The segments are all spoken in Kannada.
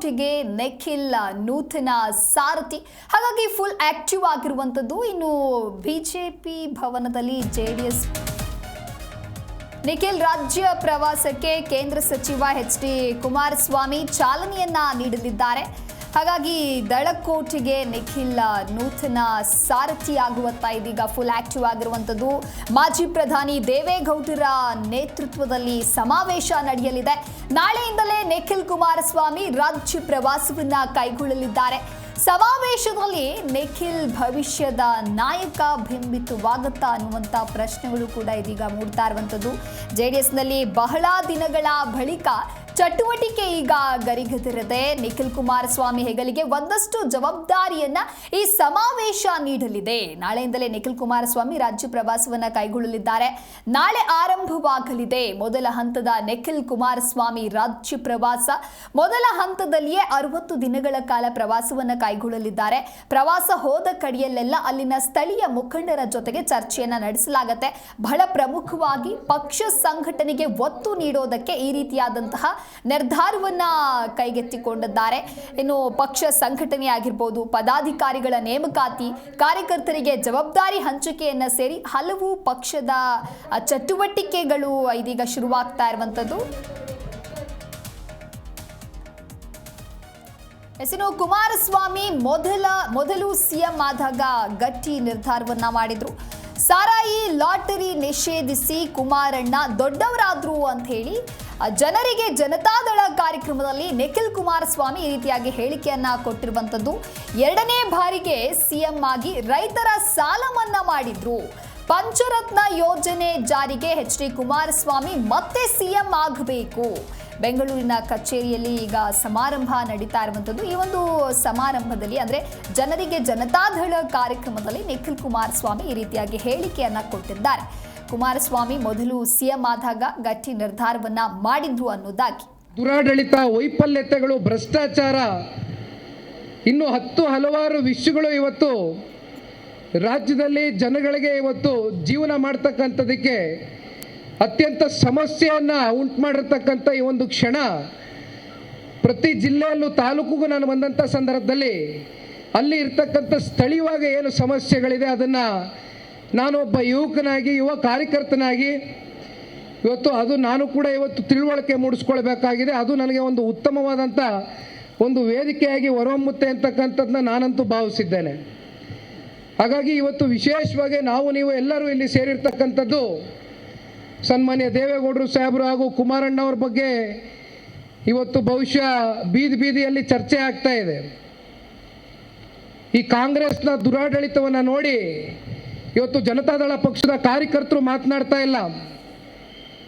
ದಳಕೋಟೆಗೆ ನಿಖಿಲ್ ನೂತನ ಸಾರಥಿ. ಹಾಗಾಗಿ ಫುಲ್ ಆಕ್ಟಿವ್ ಆಗಿರುವಂಥದ್ದು. ಇನ್ನು ಬಿಜೆಪಿ ಭವನದಲ್ಲಿ ಜೆಡಿಎಸ್ ನಿಖಿಲ್ ರಾಜ್ಯ ಪ್ರವಾಸಕ್ಕೆ ಕೇಂದ್ರ ಸಚಿವ ಎಚ್.ಡಿ. ಕುಮಾರಸ್ವಾಮಿ ಚಾಲನೆಯನ್ನ ನೀಡಲಿದ್ದಾರೆ. ಹಾಗಾಗಿ ದಳಕೋಟೆಗೆ ನಿಖಿಲ್ ನೂತನ ಸಾರಥಿ ಆಗುವತ್ತ ಇದೀಗ ಫುಲ್ ಆಕ್ಟಿವ್ ಆಗಿರುವಂಥದ್ದು. ಮಾಜಿ ಪ್ರಧಾನಿ ದೇವೇಗೌಡರ ನೇತೃತ್ವದಲ್ಲಿ ಸಮಾವೇಶ ನಡೆಯಲಿದೆ. ನಾಳೆಯಿಂದಲೇ ನಿಖಿಲ್ ಕುಮಾರಸ್ವಾಮಿ ರಾಜ್ಯ ಪ್ರವಾಸವನ್ನ ಕೈಗೊಳ್ಳಲಿದ್ದಾರೆ. ಸಮಾವೇಶದಲ್ಲಿ ನಿಖಿಲ್ ಭವಿಷ್ಯದ ನಾಯಕ ಬಿಂಬಿತವಾಗುತ್ತಾ ಅನ್ನುವಂಥ ಪ್ರಶ್ನೆಗಳು ಕೂಡ ಇದೀಗ ಮೂಡ್ತಾ ಇರುವಂಥದ್ದು. ಜೆಡಿಎಸ್ನಲ್ಲಿ ಬಹಳ ದಿನಗಳ ಬಳಿಕ ಚಟುವಟಿಕೆ ಈಗ ಗರಿಗೆದರಿದೆ. ನಿಖಿಲ್ ಕುಮಾರಸ್ವಾಮಿ ಹೆಗಲಿಗೆ ಒಂದಷ್ಟು ಜವಾಬ್ದಾರಿಯನ್ನ ಈ ಸಮಾವೇಶ ನೀಡಲಿದೆ. ನಾಳೆಯಿಂದಲೇ ನಿಖಿಲ್ ಕುಮಾರಸ್ವಾಮಿ ರಾಜ್ಯ ಪ್ರವಾಸವನ್ನ ಕೈಗೊಳ್ಳಲಿದ್ದಾರೆ. ನಾಳೆ ಆರಂಭವಾಗಲಿದೆ ಮೊದಲ ಹಂತದ ನಿಖಿಲ್ ಕುಮಾರಸ್ವಾಮಿ ರಾಜ್ಯ ಪ್ರವಾಸ. ಮೊದಲ ಹಂತದಲ್ಲಿಯೇ 60 ದಿನಗಳ ಕಾಲ ಪ್ರವಾಸವನ್ನ ಕೈಗೊಳ್ಳಲಿದ್ದಾರೆ. ಪ್ರವಾಸ ಹೋದ ಕಡೆಯಲ್ಲೆಲ್ಲ ಅಲ್ಲಿನ ಸ್ಥಳೀಯ ಮುಖಂಡರ ಜೊತೆಗೆ ಚರ್ಚೆಯನ್ನ ನಡೆಸಲಾಗುತ್ತೆ. ಬಹಳ ಪ್ರಮುಖವಾಗಿ ಪಕ್ಷ ಸಂಘಟನೆಗೆ ಒತ್ತು ನೀಡೋದಕ್ಕೆ ಈ ರೀತಿಯಾದಂತಹ ನಿರ್ಧಾರವನ್ನ ಕೈಗೆತ್ತಿಕೊಂಡಿದ್ದಾರೆ. ಇನ್ನು ಪಕ್ಷ ಸಂಘಟನೆ ಆಗಿರ್ಬೋದು, ಪದಾಧಿಕಾರಿಗಳ ನೇಮಕಾತಿ, ಕಾರ್ಯಕರ್ತರಿಗೆ ಜವಾಬ್ದಾರಿ ಹಂಚಿಕೆಯನ್ನ ಸೇರಿ ಹಲವು ಪಕ್ಷದ ಚಟುವಟಿಕೆಗಳು ಇದೀಗ ಶುರುವಾಗ್ತಾ ಇರುವಂತದ್ದು. ಇನ್ನು ಕುಮಾರಸ್ವಾಮಿ ಮೊದಲು ಸಿಎಂ ಆದಾಗ ಗಟ್ಟಿ ನಿರ್ಧಾರವನ್ನ ಮಾಡಿದ್ರು. ಸಾರಾಯಿ ಲಾಟರಿ ನಿಷೇಧಿಸಿ ಕುಮಾರಣ್ಣ ದೊಡ್ಡವರಾದ್ರು ಅಂತ ಹೇಳಿ ಜನರಿಗೆ ಜನತಾದಳ ಕಾರ್ಯಕ್ರಮದಲ್ಲಿ ನಿಖಿಲ್ ಕುಮಾರಸ್ವಾಮಿ ಈ ರೀತಿಯಾಗಿ ಹೇಳಿಕೆಯನ್ನ ಕೊಟ್ಟಿರುವಂತದ್ದು. 2ನೇ ಬಾರಿಗೆ ಸಿಎಂ ಆಗಿ ರೈತರ ಸಾಲ ಮನ್ನಾ ಮಾಡಿದ್ರು. ಪಂಚರತ್ನ ಯೋಜನೆ ಜಾರಿಗೆ ಎಚ್.ಡಿ. ಕುಮಾರಸ್ವಾಮಿ ಮತ್ತೆ ಸಿಎಂ ಆಗಬೇಕು. ಬೆಂಗಳೂರಿನ ಕಚೇರಿಯಲ್ಲಿ ಈಗ ಸಮಾರಂಭ ನಡೀತಾ ಇರುವಂಥದ್ದು. ಈ ಒಂದು ಸಮಾರಂಭದಲ್ಲಿ ಅಂದರೆ ಜನರಿಗೆ ಜನತಾದಳ ಕಾರ್ಯಕ್ರಮದಲ್ಲಿ ನಿಖಿಲ್ ಕುಮಾರಸ್ವಾಮಿ ಈ ರೀತಿಯಾಗಿ ಹೇಳಿಕೆಯನ್ನ ಕೊಟ್ಟಿದ್ದಾರೆ. ಕುಮಾರಸ್ವಾಮಿ ಮೊದಲು ಸಿಎಂ ಆದಾಗ ಗಟ್ಟಿ ನಿರ್ಧಾರವನ್ನ ಮಾಡಿದ್ರು ಅನ್ನೋದಾಗಿ. ದುರಾಡಳಿತ, ವೈಫಲ್ಯತೆಗಳು, ಭ್ರಷ್ಟಾಚಾರ, ಇನ್ನು ಹಲವಾರು ವಿಷಯಗಳು ಇವತ್ತು ರಾಜ್ಯದಲ್ಲಿ ಜನಗಳಿಗೆ ಇವತ್ತು ಜೀವನ ಮಾಡ್ತಕ್ಕಂಥದಕ್ಕೆ ಅತ್ಯಂತ ಸಮಸ್ಯೆಯನ್ನ ಉಂಟು ಮಾಡಿರ್ತಕ್ಕಂಥ ಈ ಒಂದು ಕ್ಷಣ. ಪ್ರತಿ ಜಿಲ್ಲೆಯಲ್ಲೂ ತಾಲೂಕಿಗೂ ನಾನು ಬಂದಂಥ ಸಂದರ್ಭದಲ್ಲಿ ಅಲ್ಲಿ ಇರ್ತಕ್ಕಂಥ ಸ್ಥಳೀಯವಾಗಿ ಏನು ಸಮಸ್ಯೆಗಳಿದೆ ಅದನ್ನು ನಾನೊಬ್ಬ ಯುವಕನಾಗಿ, ಯುವ ಕಾರ್ಯಕರ್ತನಾಗಿ ಇವತ್ತು ನಾನು ಕೂಡ ಇವತ್ತು ತಿಳುವಳಿಕೆ ಮೂಡಿಸ್ಕೊಳ್ಬೇಕಾಗಿದೆ. ಅದು ನನಗೆ ಒಂದು ಉತ್ತಮವಾದಂಥ ಒಂದು ವೇದಿಕೆಯಾಗಿ ಹೊರಹೊಮ್ಮುತ್ತೆ ಅಂತಕ್ಕಂಥದ್ದನ್ನ ನಾನಂತೂ ಭಾವಿಸಿದ್ದೇನೆ. ಹಾಗಾಗಿ ಇವತ್ತು ವಿಶೇಷವಾಗಿ ನೀವು ಎಲ್ಲರೂ ಇಲ್ಲಿ ಸೇರಿರ್ತಕ್ಕಂಥದ್ದು ಸನ್ಮಾನ್ಯ ದೇವೇಗೌಡರು ಸಾಹೇಬರು ಹಾಗೂ ಕುಮಾರಣ್ಣವ್ರ ಬಗ್ಗೆ ಇವತ್ತು ಬಹುಶಃ ಬೀದಿಯಲ್ಲಿ ಚರ್ಚೆ ಆಗ್ತಾ ಇದೆ. ಈ ಕಾಂಗ್ರೆಸ್ನ ದುರಾಡಳಿತವನ್ನು ನೋಡಿ ಇವತ್ತು ಜನತಾದಳ ಪಕ್ಷದ ಕಾರ್ಯಕರ್ತರು ಮಾತನಾಡ್ತಾ ಇಲ್ಲ.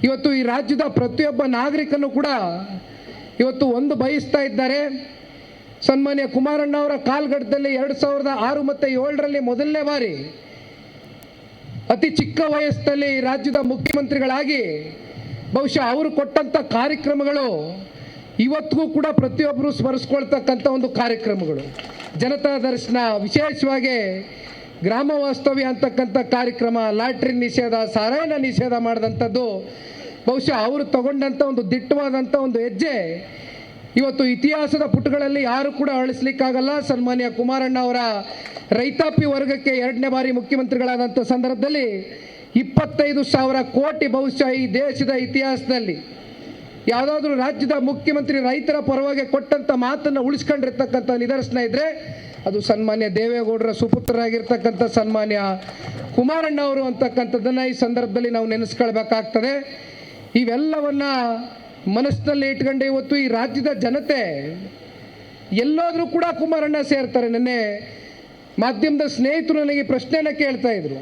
ಇವತ್ತು ಈ ರಾಜ್ಯದ ಪ್ರತಿಯೊಬ್ಬ ನಾಗರಿಕನು ಕೂಡ ಇವತ್ತು ಒಂದು ಬಯಸ್ತಾ ಇದ್ದಾರೆ. ಸನ್ಮಾನ್ಯ ಕುಮಾರಣ್ಣವರ ಕಾಲ್ಗಡದಲ್ಲಿ 2006 ಮತ್ತು 2007ರಲ್ಲಿ ಮೊದಲನೇ ಬಾರಿ ಅತಿ ಚಿಕ್ಕ ವಯಸ್ಸಿನಲ್ಲಿ ರಾಜ್ಯದ ಮುಖ್ಯಮಂತ್ರಿಗಳಾಗಿ ಬಹುಶಃ ಅವರು ಕೊಟ್ಟಂಥ ಕಾರ್ಯಕ್ರಮಗಳು ಇವತ್ತಿಗೂ ಕೂಡ ಪ್ರತಿಯೊಬ್ಬರು ಸ್ಮರಿಸ್ಕೊಳ್ತಕ್ಕಂಥ ಒಂದು ಕಾರ್ಯಕ್ರಮಗಳು. ಜನತಾ ದರ್ಶನ, ವಿಶೇಷವಾಗಿ ಗ್ರಾಮ ವಾಸ್ತವ್ಯ ಅಂತಕ್ಕಂಥ ಕಾರ್ಯಕ್ರಮ, ಲಾಟ್ರಿ ನಿಷೇಧ, ಸಾರಾಯಿನ ನಿಷೇಧ ಮಾಡಿದಂಥದ್ದು ಬಹುಶಃ ಅವರು ತಗೊಂಡಂಥ ಒಂದು ದಿಟ್ಟವಾದಂಥ ಒಂದು ಹೆಜ್ಜೆ ಇವತ್ತು ಇತಿಹಾಸದ ಪುಟಗಳಲ್ಲಿ ಯಾರು ಕೂಡ ಅಳಿಸ್ಲಿಕ್ಕಾಗಲ್ಲ. ಸನ್ಮಾನ್ಯ ಕುಮಾರಣ್ಣ ಅವರ ರೈತಾಪಿ ವರ್ಗಕ್ಕೆ 2ನೇ ಬಾರಿ ಮುಖ್ಯಮಂತ್ರಿಗಳಾದಂಥ ಸಂದರ್ಭದಲ್ಲಿ 25,000 ಕೋಟಿ ಬಹುಶಃ ಈ ದೇಶದ ಇತಿಹಾಸದಲ್ಲಿ ಯಾವುದಾದ್ರೂ ರಾಜ್ಯದ ಮುಖ್ಯಮಂತ್ರಿ ರೈತರ ಪರವಾಗಿ ಕೊಟ್ಟಂಥ ಮಾತನ್ನು ಉಳಿಸ್ಕೊಂಡಿರ್ತಕ್ಕಂಥ ನಿದರ್ಶನ ಇದ್ದರೆ ಅದು ಸನ್ಮಾನ್ಯ ದೇವೇಗೌಡರ ಸುಪುತ್ರರಾಗಿರ್ತಕ್ಕಂಥ ಸನ್ಮಾನ್ಯ ಕುಮಾರಣ್ಣ ಅವರು ಅಂತಕ್ಕಂಥದ್ದನ್ನು ಈ ಸಂದರ್ಭದಲ್ಲಿ ನಾವು ನೆನೆಸ್ಕೊಳ್ಬೇಕಾಗ್ತದೆ. ಇವೆಲ್ಲವನ್ನ ಮನಸ್ಸಿನಲ್ಲಿ ಇಟ್ಕೊಂಡು ಇವತ್ತು ಈ ರಾಜ್ಯದ ಜನತೆ ಎಲ್ಲಾದರೂ ಕೂಡ ಕುಮಾರಣ್ಣ ಸೇರ್ತಾರೆ. ನಿನ್ನೆ ಮಾಧ್ಯಮದ ಸ್ನೇಹಿತರು ನನಗೆ ಪ್ರಶ್ನೆಯನ್ನು ಕೇಳ್ತಾ ಇದ್ರು,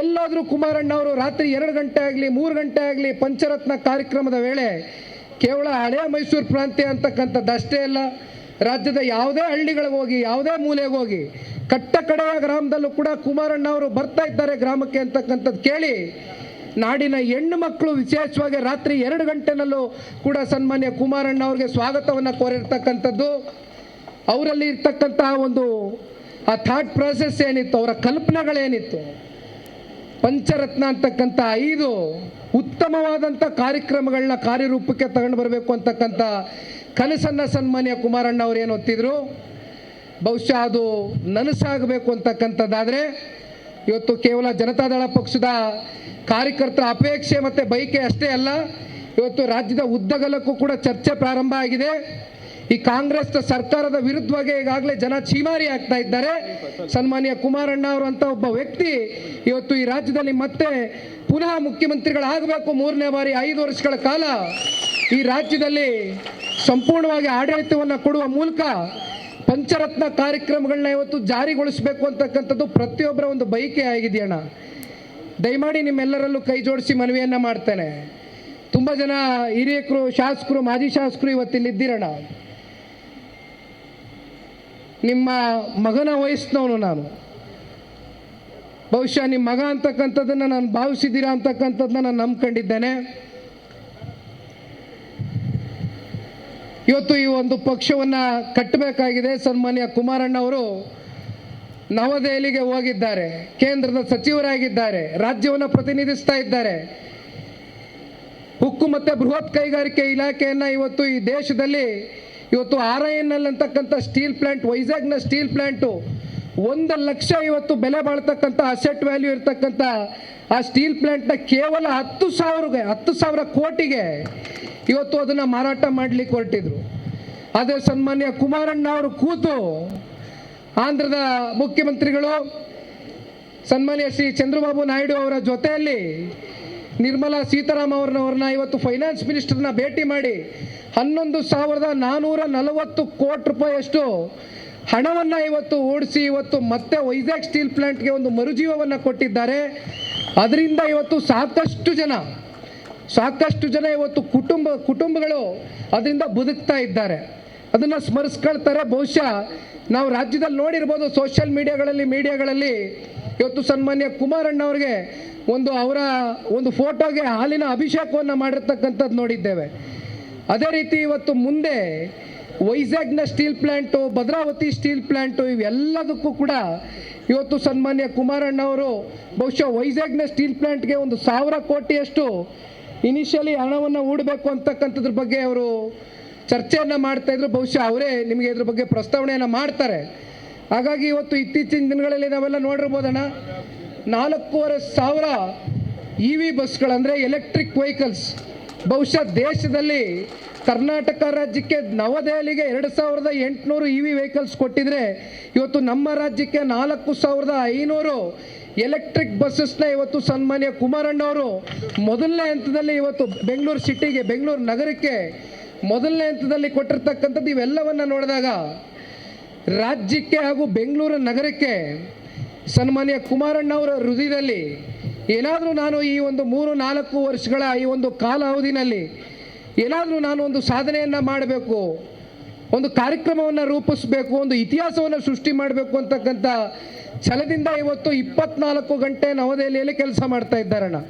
ಎಲ್ಲಾದರೂ ಕುಮಾರಣ್ಣ ಅವರು ರಾತ್ರಿ 2 ಗಂಟೆ ಆಗಲಿ 3 ಗಂಟೆ ಆಗಲಿ ಪಂಚರತ್ನ ಕಾರ್ಯಕ್ರಮದ ವೇಳೆ ಕೇವಲ ಹಳೆಯ ಮೈಸೂರು ಪ್ರಾಂತ್ಯ ಅಂತಕ್ಕಂಥದ್ದು ಅಷ್ಟೇ ಅಲ್ಲ, ರಾಜ್ಯದ ಯಾವುದೇ ಹಳ್ಳಿಗಳಿಗೆ ಹೋಗಿ, ಯಾವುದೇ ಮೂಲೆಗೆ ಹೋಗಿ, ಕಟ್ಟ ಕಡೆಯ ಗ್ರಾಮದಲ್ಲೂ ಕೂಡ ಕುಮಾರಣ್ಣ ಅವರು ಬರ್ತಾ ಇದ್ದಾರೆ ಗ್ರಾಮಕ್ಕೆ ಅಂತಕ್ಕಂಥದ್ದು ಕೇಳಿ ನಾಡಿನ ಹೆಣ್ಣು ಮಕ್ಕಳು ವಿಶೇಷವಾಗಿ ರಾತ್ರಿ 2 ಗಂಟೆನಲ್ಲೂ ಕೂಡ ಸನ್ಮಾನ್ಯ ಕುಮಾರಣ್ಣ ಅವ್ರಿಗೆ ಸ್ವಾಗತವನ್ನು ಕೋರಿರ್ತಕ್ಕಂಥದ್ದು. ಅವರಲ್ಲಿ ಇರ್ತಕ್ಕಂತಹ ಒಂದು ಆ ಥಾಟ್ ಪ್ರಾಸೆಸ್ ಏನಿತ್ತು, ಅವರ ಕಲ್ಪನೆಗಳೇನಿತ್ತು, ಪಂಚರತ್ನ ಅಂತಕ್ಕಂಥ 5 ಉತ್ತಮವಾದಂಥ ಕಾರ್ಯಕ್ರಮಗಳನ್ನ ಕಾರ್ಯರೂಪಕ್ಕೆ ತಗೊಂಡು ಬರಬೇಕು ಅಂತಕ್ಕಂಥ ಕನಸನ್ನು ಸನ್ಮಾನ್ಯ ಕುಮಾರಣ್ಣ ಅವರು ಏನು ಹೊತ್ತಿದ್ರು, ಬಹುಶಃ ಅದು ನನಸಾಗಬೇಕು ಅಂತಕ್ಕಂಥದ್ದಾದರೆ ಇವತ್ತು ಕೇವಲ ಜನತಾದಳ ಪಕ್ಷದ ಕಾರ್ಯಕರ್ತರ ಅಪೇಕ್ಷೆ ಮತ್ತು ಬಯಕೆ ಅಷ್ಟೇ ಅಲ್ಲ, ಇವತ್ತು ರಾಜ್ಯದ ಉದ್ದಗಲಕ್ಕೂ ಕೂಡ ಚರ್ಚೆ ಪ್ರಾರಂಭ ಆಗಿದೆ. ಈ ಕಾಂಗ್ರೆಸ್ ಸರ್ಕಾರದ ವಿರುದ್ಧವಾಗಿ ಈಗಾಗಲೇ ಜನ ಚೀಮಾರಿ ಆಗ್ತಾ ಇದ್ದಾರೆ. ಸನ್ಮಾನ್ಯ ಕುಮಾರಣ್ಣ ಅವರು ಅಂತ ಒಬ್ಬ ವ್ಯಕ್ತಿ ಇವತ್ತು ಈ ರಾಜ್ಯದಲ್ಲಿ ಮತ್ತೆ ಪುನಃ ಮುಖ್ಯಮಂತ್ರಿಗಳಾಗಬೇಕು, 3ನೇ ಬಾರಿ 5 ವರ್ಷಗಳ ಕಾಲ ಈ ರಾಜ್ಯದಲ್ಲಿ ಸಂಪೂರ್ಣವಾಗಿ ಆಡಳಿತವನ್ನು ಕೊಡುವ ಮೂಲಕ ಪಂಚರತ್ನ ಕಾರ್ಯಕ್ರಮಗಳನ್ನ ಇವತ್ತು ಜಾರಿಗೊಳಿಸಬೇಕು ಅಂತಕ್ಕಂಥದ್ದು ಪ್ರತಿಯೊಬ್ಬರ ಒಂದು ಬಯಕೆ ಆಗಿದೆಯಣ್ಣ. ದಯಮಾಡಿ ನಿಮ್ಮೆಲ್ಲರಲ್ಲೂ ಕೈ ಜೋಡಿಸಿ ಮನವಿಯನ್ನ ಮಾಡ್ತೇನೆ. ತುಂಬ ಜನ ಹಿರಿಯಕರು, ಶಾಸಕರು, ಮಾಜಿ ಶಾಸಕರು ಇವತ್ತಿಲ್ಲಿದ್ದೀರಣ್ಣ. ನಿಮ್ಮ ಮಗನ ವಯಸ್ಸಿನವನು ನಾನು. ಬಹುಶಃ ನಿಮ್ಮ ಮಗ ಅಂತಕ್ಕಂಥದ್ದನ್ನು ನಾನು ಭಾವಿಸಿದ್ದೀರಾ ಅಂತಕ್ಕಂಥದ್ದನ್ನ ನಾನು ನಂಬ್ಕೊಂಡಿದ್ದೇನೆ. ಇವತ್ತು ಈ ಒಂದು ಪಕ್ಷವನ್ನು ಕಟ್ಟಬೇಕಾಗಿದೆ. ಸನ್ಮಾನ್ಯ ಕುಮಾರಣ್ಣ ಅವರು ನವದೆಹಲಿಗೆ ಹೋಗಿದ್ದಾರೆ, ಕೇಂದ್ರದ ಸಚಿವರಾಗಿದ್ದಾರೆ, ರಾಜ್ಯವನ್ನು ಪ್ರತಿನಿಧಿಸ್ತಾ ಇದ್ದಾರೆ. ಉಕ್ಕು ಮತ್ತು ಬೃಹತ್ ಕೈಗಾರಿಕೆ ಇಲಾಖೆಯನ್ನು ಇವತ್ತು ಈ ದೇಶದಲ್ಲಿ ಇವತ್ತು RINL ಅಂತಕ್ಕಂಥ ಸ್ಟೀಲ್ ಪ್ಲಾಂಟ್, ವೈಜಾಗ್ನ ಸ್ಟೀಲ್ ಪ್ಲಾಂಟು 1 ಲಕ್ಷ ಇವತ್ತು ಬೆಲೆ ಬಾಳ್ತಕ್ಕಂಥ ಅಸೆಟ್ ವ್ಯಾಲ್ಯೂ ಇರ್ತಕ್ಕಂಥ ಆ ಸ್ಟೀಲ್ ಪ್ಲಾಂಟ್ನ ಕೇವಲ 10,000 ಕೋಟಿಗೆ ಇವತ್ತು ಅದನ್ನು ಮಾರಾಟ ಮಾಡಲಿಕ್ಕೆ ಹೊರಟಿದ್ರು. ಆದರೆ ಸನ್ಮಾನ್ಯ ಕುಮಾರಣ್ಣ ಅವರು ಕೂತು ಆಂಧ್ರದ ಮುಖ್ಯಮಂತ್ರಿಗಳು ಸನ್ಮಾನ್ಯ ಶ್ರೀ ಚಂದ್ರಬಾಬು ನಾಯ್ಡು ಅವರ ಜೊತೆಯಲ್ಲಿ ನಿರ್ಮಲಾ ಸೀತಾರಾಮನ್ ಇವತ್ತು ಫೈನಾನ್ಸ್ ಮಿನಿಸ್ಟರ್ನ ಭೇಟಿ ಮಾಡಿ 11,440 ಕೋಟಿ ರೂಪಾಯಿಯಷ್ಟು ಹಣವನ್ನು ಇವತ್ತು ಓಡಿಸಿ ಇವತ್ತು ಮತ್ತೆ ವೈಜಾಗ್ ಸ್ಟೀಲ್ ಪ್ಲಾಂಟ್ಗೆ ಒಂದು ಮರುಜೀವವನ್ನು ಕೊಟ್ಟಿದ್ದಾರೆ. ಅದರಿಂದ ಇವತ್ತು ಸಾಕಷ್ಟು ಜನ ಇವತ್ತು ಕುಟುಂಬಗಳು ಅದರಿಂದ ಬದುಕ್ತಾ ಇದ್ದಾರೆ. ಅದನ್ನು ಸ್ಮರಿಸ್ಕೊಳ್ತಾರೆ. ಬಹುಶಃ ನಾವು ರಾಜ್ಯದಲ್ಲಿ ನೋಡಿರ್ಬೋದು, ಸೋಷಿಯಲ್ ಮೀಡಿಯಾಗಳಲ್ಲಿ ಇವತ್ತು ಸನ್ಮಾನ್ಯ ಕುಮಾರಣ್ಣ ಅವರಿಗೆ ಅವರ ಒಂದು ಫೋಟೋಗೆ ಹಾಲಿನ ಅಭಿಷೇಕವನ್ನು ಮಾಡಿರ್ತಕ್ಕಂಥದ್ದು ನೋಡಿದ್ದೇವೆ. ಅದೇ ರೀತಿ ಇವತ್ತು ಮುಂದೆ ವೈಜಾಗ್ನ steel plant, Bhadravati steel plant, ಇವೆಲ್ಲದಕ್ಕೂ ಕೂಡ ಇವತ್ತು ಸನ್ಮಾನ್ಯ ಕುಮಾರಣ್ಣ ಅವರು ಬಹುಶಃ ವೈಜಾಗ್ನ ಸ್ಟೀಲ್ ಪ್ಲಾಂಟ್ಗೆ 1,000 ಕೋಟಿಯಷ್ಟು ಇನಿಷಿಯಲಿ ಹಣವನ್ನು ಹೂಡಬೇಕು ಅಂತಕ್ಕಂಥದ್ರ ಬಗ್ಗೆ ಅವರು ಚರ್ಚೆಯನ್ನು ಮಾಡ್ತಾ ಇದ್ರು. ಬಹುಶಃ ಅವರೇ ನಿಮಗೆ ಇದ್ರ ಬಗ್ಗೆ ಪ್ರಸ್ತಾವನೆಯನ್ನು ಮಾಡ್ತಾರೆ. ಹಾಗಾಗಿ ಇವತ್ತು ಇತ್ತೀಚಿನ ದಿನಗಳಲ್ಲಿ ನಾವೆಲ್ಲ ನೋಡಿರ್ಬೋದಣ್ಣ, 4,500 EV ಬಸ್ಗಳಂದರೆ ಎಲೆಕ್ಟ್ರಿಕ್ ವೆಹಿಕಲ್ಸ್ ಬಹುಶಃ ದೇಶದಲ್ಲಿ ಕರ್ನಾಟಕ ರಾಜ್ಯಕ್ಕೆ ನವದೆಹಲಿಗೆ 2,800 EV ವೆಹಿಕಲ್ಸ್ ಕೊಟ್ಟಿದ್ರೆ ಇವತ್ತು ನಮ್ಮ ರಾಜ್ಯಕ್ಕೆ 4,500 ಎಲೆಕ್ಟ್ರಿಕ್ ಬಸ್ಸಸ್ನ ಇವತ್ತು ಸನ್ಮಾನ್ಯ ಕುಮಾರಣ್ಣ ಅವರು ಮೊದಲನೇ ಹಂತದಲ್ಲಿ ಇವತ್ತು ಬೆಂಗಳೂರು ನಗರಕ್ಕೆ ಮೊದಲನೇ ಹಂತದಲ್ಲಿ ಕೊಟ್ಟಿರ್ತಕ್ಕಂಥದ್ದು. ಇವೆಲ್ಲವನ್ನು ನೋಡಿದಾಗ ರಾಜ್ಯಕ್ಕೆ ಹಾಗೂ ಬೆಂಗಳೂರು ನಗರಕ್ಕೆ ಸನ್ಮಾನ್ಯ ಕುಮಾರಣ್ಣ ಅವರ ಹೃದಯದಲ್ಲಿ ಏನಾದರೂ ನಾನು ಈ ಒಂದು 3-4 ವರ್ಷಗಳ ಈ ಒಂದು ಕಾಲಾವಧಿನಲ್ಲಿ ಏನಾದರೂ ನಾನು ಒಂದು ಸಾಧನೆಯನ್ನು ಮಾಡಬೇಕು, ಒಂದು ಕಾರ್ಯಕ್ರಮವನ್ನು ರೂಪಿಸಬೇಕು, ಒಂದು ಇತಿಹಾಸವನ್ನು ಸೃಷ್ಟಿ ಮಾಡಬೇಕು ಅಂತಕ್ಕಂಥ ಛಲದಿಂದ ಇವತ್ತು 24 ಗಂಟೆ ನವದೆಹಲಿಯಲ್ಲಿ ಕೆಲಸ ಮಾಡ್ತಾ ಇದ್ದಾರಣ್ಣ.